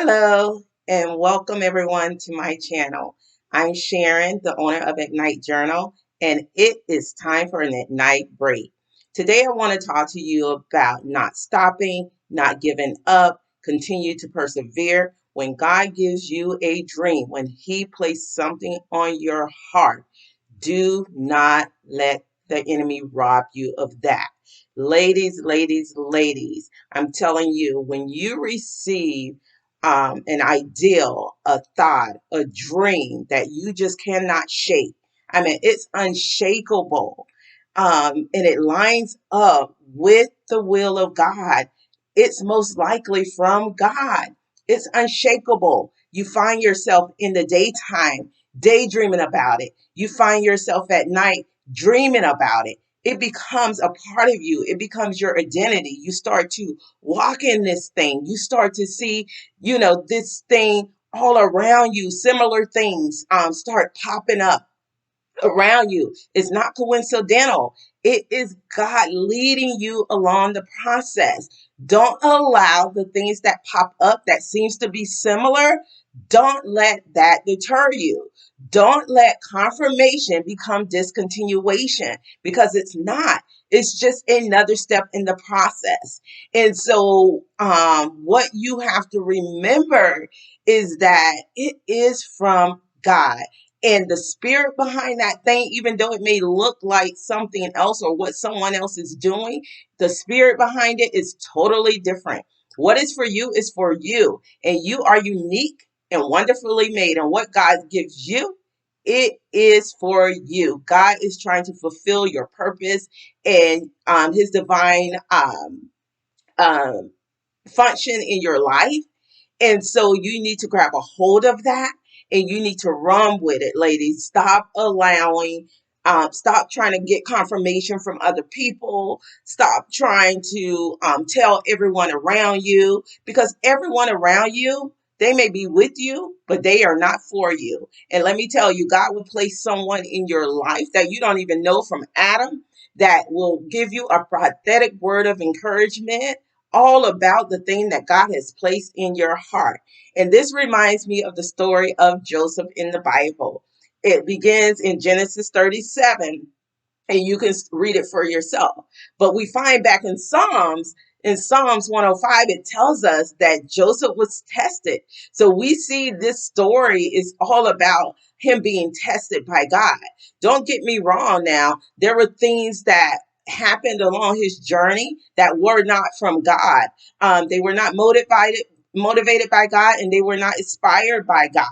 Hello and welcome everyone to my channel. I'm Sharon, the owner of Ignite Journal, and it is time for an Ignite break. Today I want to talk to you about not stopping, not giving up, continue to persevere. When God gives you a dream, when He placed something on your heart, do not let the enemy rob you of that. Ladies, I'm telling you, when you receive an ideal, a thought, a dream that you just cannot shake, I mean, it's unshakable, and it lines up with the will of God, it's most likely from God. It's unshakable. You find yourself in the daytime daydreaming about it. You find yourself at night dreaming about it. It becomes a part of you. It becomes your identity. You start to walk in this thing. You start to see, this thing all around you. Similar things start popping up around you. It's not coincidental. It is God leading you along the process. Don't allow the things that pop up that seems to be similar. Don't let that deter you. Don't let confirmation become discontinuation because it's not. It's just another step in the process. And so, what you have to remember is that it is from God. And the spirit behind that thing, even though it may look like something else or what someone else is doing, the spirit behind it is totally different. What is for you is for you. And you are unique and wonderfully made. And what God gives you, it is for you. God is trying to fulfill your purpose and his divine um, function in your life. And so you need to grab a hold of that and you need to run with it, ladies. Stop trying to get confirmation from other people. Stop trying to tell everyone around you because everyone around you, they may be with you, but they are not for you. And let me tell you, God will place someone in your life that you don't even know from Adam that will give you a prophetic word of encouragement all about the thing that God has placed in your heart. And this reminds me of the story of Joseph in the Bible. It begins in Genesis 37, and you can read it for yourself. But we find back in Psalms 105, it tells us that Joseph was tested. So we see this story is all about him being tested by God. Don't get me wrong now. There were things that happened along his journey that were not from God. They were not motivated by God, and they were not inspired by God.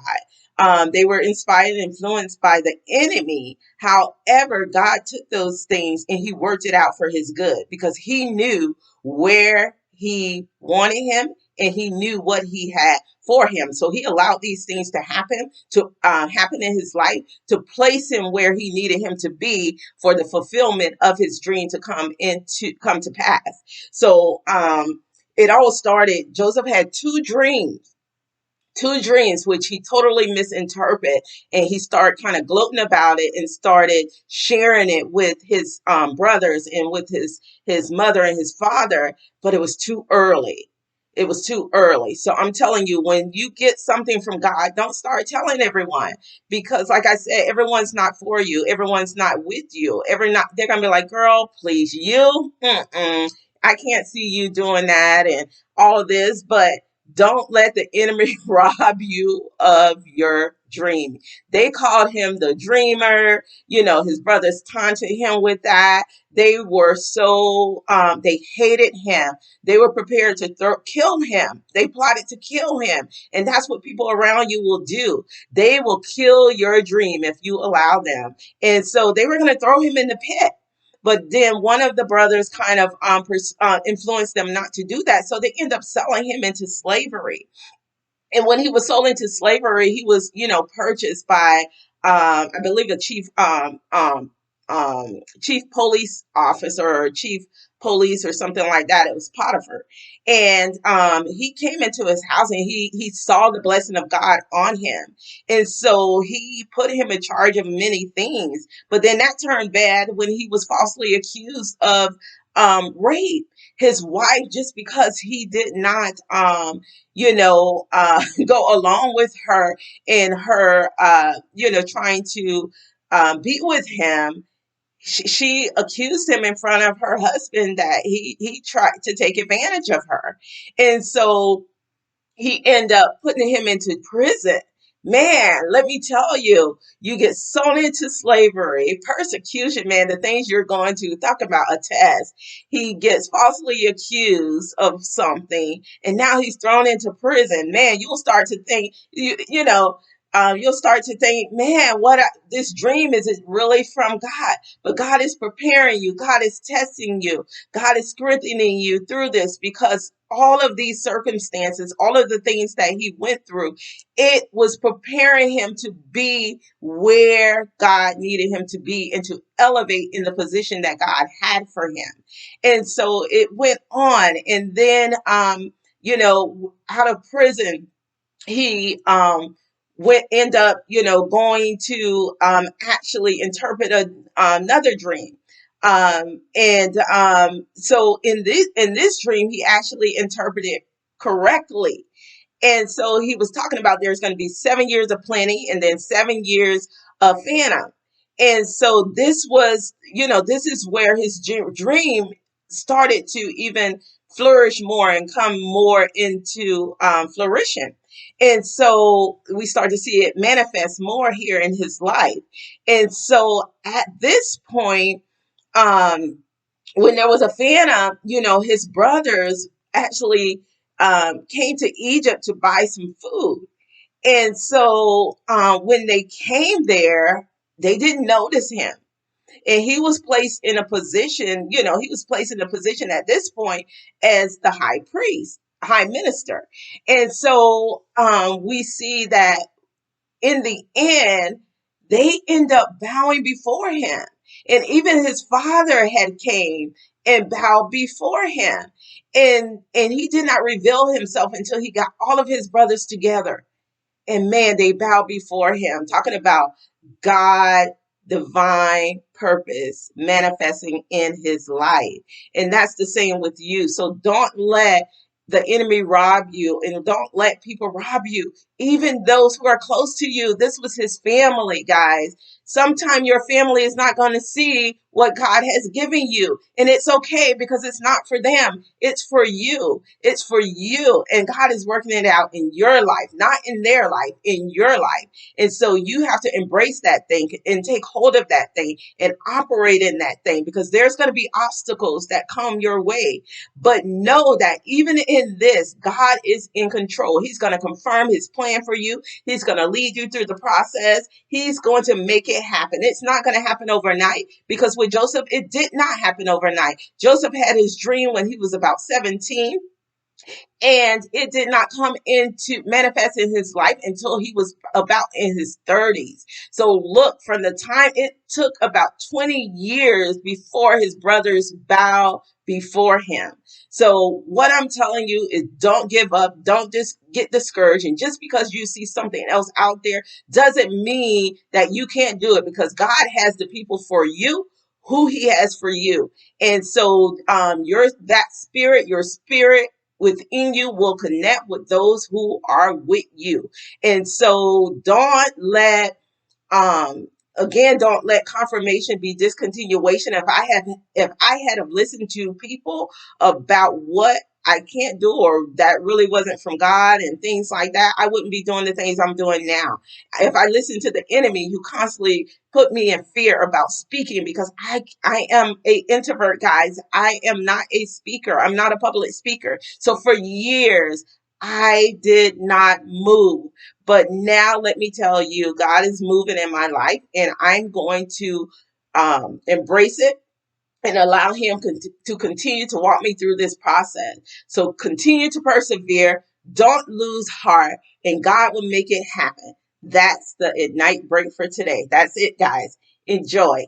They were inspired and influenced by the enemy. However, God took those things and he worked it out for his good because he knew where he wanted him and he knew what he had for him. So he allowed these things to happen in his life to place him where he needed him to be for the fulfillment of his dream to come to pass. So it all started. Joseph had two dreams which he totally misinterpreted, and he started kind of gloating about it and started sharing it with his brothers and with his mother and his father, but it was too early. It was too early. So I'm telling you, when you get something from God, don't start telling everyone because, like I said, everyone's not for you. Everyone's not with you. They're gonna be like, "Girl, please, you, I can't see you doing that," and all of this, but don't let the enemy rob you of your dream. They called him the dreamer. His brothers taunted him with that. They were they hated him. They were prepared to kill him. They plotted to kill him. And that's what people around you will do. They will kill your dream if you allow them. And so they were going to throw him in the pit. But then one of the brothers kind of influenced them not to do that. So they end up selling him into slavery. And when he was sold into slavery, he was, purchased by, I believe, a chief police officer or chief police or something like that. It was Potiphar, and he came into his house and he saw the blessing of God on him, and so he put him in charge of many things. But then that turned bad when he was falsely accused of rape his wife just because he did not, go along with her in her, trying to be with him. She accused him in front of her husband that he tried to take advantage of her. And so he ended up putting him into prison. Man, let me tell you, you get sewn into slavery, persecution, man, the things you're going to talk about a test. He gets falsely accused of something, and now he's thrown into prison. Man, you'll start to think, you'll start to think, man, this dream is it really from God? But God is preparing you, God is testing you, God is strengthening you through this because all of these circumstances, all of the things that he went through, it was preparing him to be where God needed him to be and to elevate in the position that God had for him. And so it went on. And then, out of prison, he went end up going to actually interpret another dream, and so in this dream he actually interpreted correctly. And so he was talking about there's going to be 7 years of plenty and then 7 years of famine. And so this is where his dream started to even flourish more and come more into flourishing. And so we start to see it manifest more here in his life. And so at this point, um, when there was a famine, his brothers actually came to Egypt to buy some food. And so when they came there, they didn't notice him. And he was placed in a position, at this point as the high priest, high minister. And so we see that in the end, they end up bowing before him. And even his father had came and bowed before him. And he did not reveal himself until he got all of his brothers together. And man, they bow before him, talking about God, divine purpose manifesting in his life. And that's the same with you. So don't let the enemy rob you, and don't let people rob you, even those who are close to you. This was his family, guys. Sometime your family is not going to see what God has given you, and it's okay because it's not for them, it's for you. It's for you, and God is working it out in your life, not in their life, in your life. And so you have to embrace that thing and take hold of that thing and operate in that thing, because there's going to be obstacles that come your way. But know that even in this, God is in control. He's going to confirm his plan for you. He's going to lead you through the process. He's going to make it happen. It's not going to happen overnight, because with Joseph, it did not happen overnight. Joseph had his dream when he was about 17, and it did not come into manifest in his life until he was about in his 30s. So look, from the time, it took about 20 years before his brothers bow before him. So what I'm telling you is, don't give up, don't just get discouraged. And just because you see something else out there doesn't mean that you can't do it, because God has the people for you who he has for you. And so your spirit within you will connect with those who are with you. And so um don't let confirmation be discontinuation. If I had have listened to people about what I can't do, or that really wasn't from God and things like that, I wouldn't be doing the things I'm doing now. If I listened to the enemy who constantly put me in fear about speaking, because I am a introvert, guys. I am not a speaker. I'm not a public speaker. So for years I did not move. But now let me tell you, God is moving in my life, and I'm going to embrace it and allow him to continue to walk me through this process. So continue to persevere. Don't lose heart, and God will make it happen. That's the Ignite break for today. That's it, guys. Enjoy.